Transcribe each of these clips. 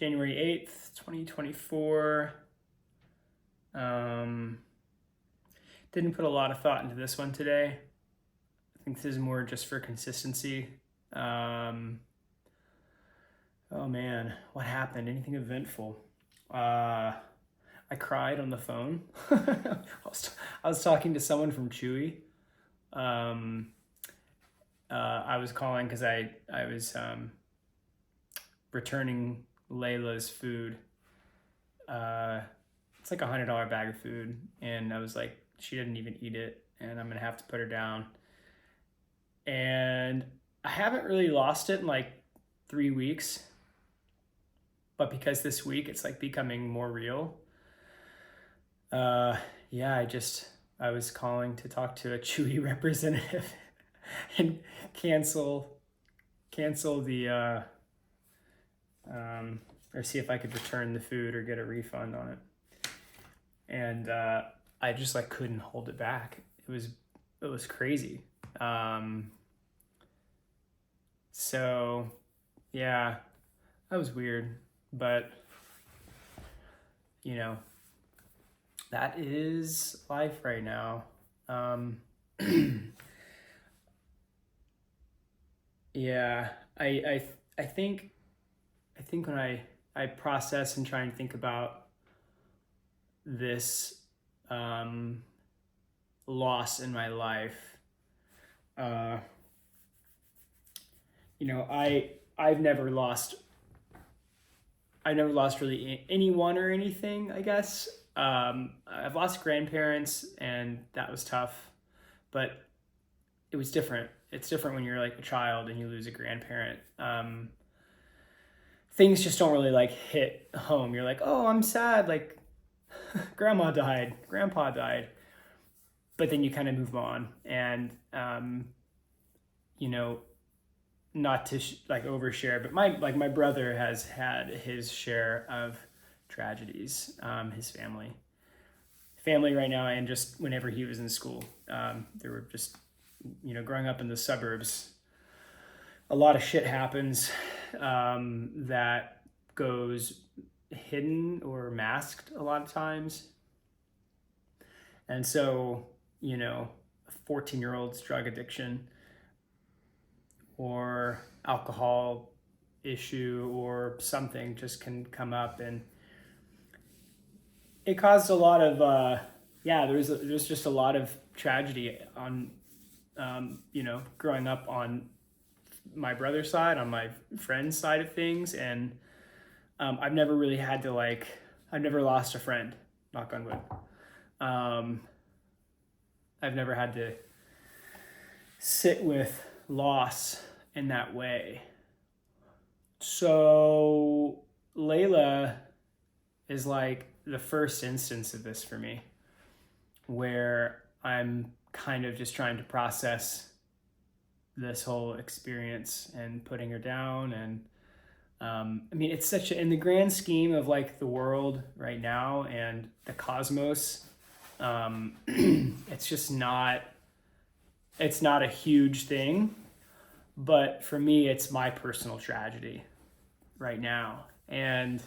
January 8th, 2024. Didn't put a lot of thought into this one today. I think this is more just for consistency. Oh man, what happened? Anything eventful? I cried on the phone. I was talking to someone from Chewy. I was calling because I was returning Layla's food. It's like $100 bag of food, and I was like, she didn't even eat it, and I'm gonna have to put her down. And I haven't really lost it in like 3 weeks, but because this week it's like becoming more real. Yeah, I was calling to talk to a Chewy representative and cancel the or see if I could return the food or get a refund on it. And I just like couldn't hold it back. It was crazy. So yeah, that was weird, but you know, that is life right now. Yeah, I think when I process and try and think about this loss in my life, I've never lost really anyone or anything, I guess. I've lost grandparents, and that was tough, but it was different. It's different when you're like a child and you lose a grandparent. Things just don't really like hit home. You're like, oh, I'm sad. Like grandma died, grandpa died, but then you kind of move on. And, not to like overshare, but my brother has had his share of tragedies. His family right now, and just whenever he was in school, there were just, growing up in the suburbs, a lot of shit happens that goes hidden or masked a lot of times. And so, a 14-year-old's drug addiction or alcohol issue or something just can come up, and it caused a lot of there's just a lot of tragedy on growing up on my brother's side, on my friend's side of things. And I've never really had to I've never lost a friend, knock on wood. I've never had to sit with loss in that way. So Layla is like the first instance of this for me, where I'm kind of just trying to process this whole experience and putting her down. And it's in the grand scheme of like the world right now and the cosmos, it's not a huge thing, but for me, it's my personal tragedy right now. And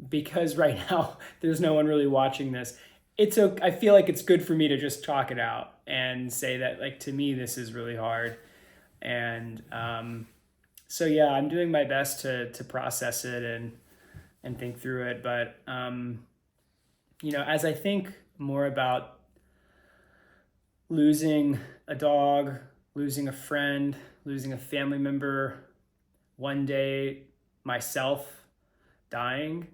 because right now there's no one really watching this, I feel like it's good for me to just talk it out and say that, like, to me, this is really hard. And so yeah, I'm doing my best to process it and think through it. But as I think more about losing a dog, losing a friend, losing a family member, one day myself dying,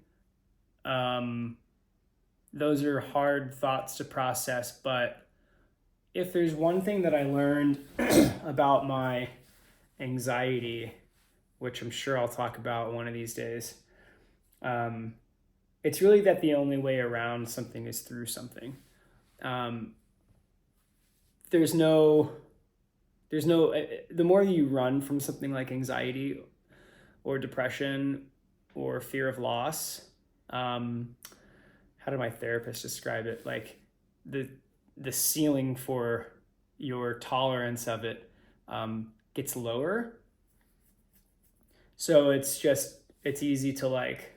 those are hard thoughts to process. But if there's one thing that I learned about my anxiety, which I'm sure I'll talk about one of these days, it's really that the only way around something is through something. The more you run from something like anxiety or depression or fear of loss, how did my therapist describe it? Like the ceiling for your tolerance of it gets lower. So it's just, it's easy to like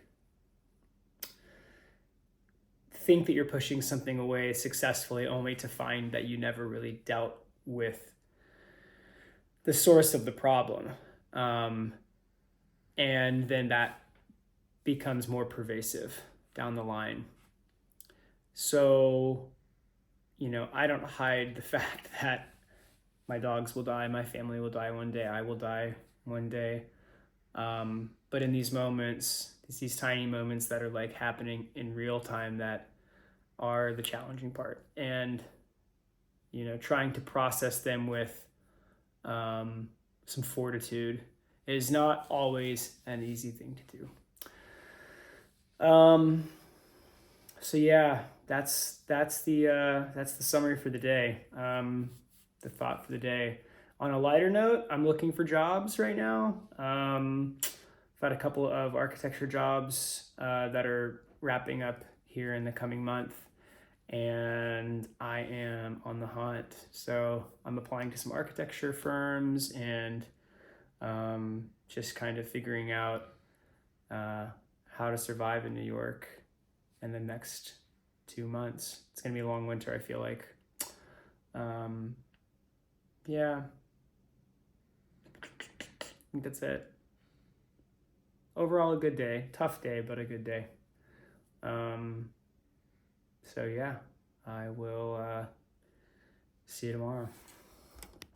think that you're pushing something away successfully only to find that you never really dealt with the source of the problem. And then that becomes more pervasive down the line. So, I don't hide the fact that my dogs will die, my family will die one day, I will die one day. But in these moments, these tiny moments that are like happening in real time that are the challenging part. And, trying to process them with some fortitude is not always an easy thing to do. So yeah, that's the summary for the day. The thought for the day. On a lighter note, I'm looking for jobs right now. I've had a couple of architecture jobs that are wrapping up here in the coming month, and I am on the hunt. So I'm applying to some architecture firms and just kind of figuring out how to survive in New York in the next 2 months. It's gonna be a long winter, I feel like. Yeah, I think that's it. Overall, a good day. Tough day, but a good day. So yeah, I will see you tomorrow.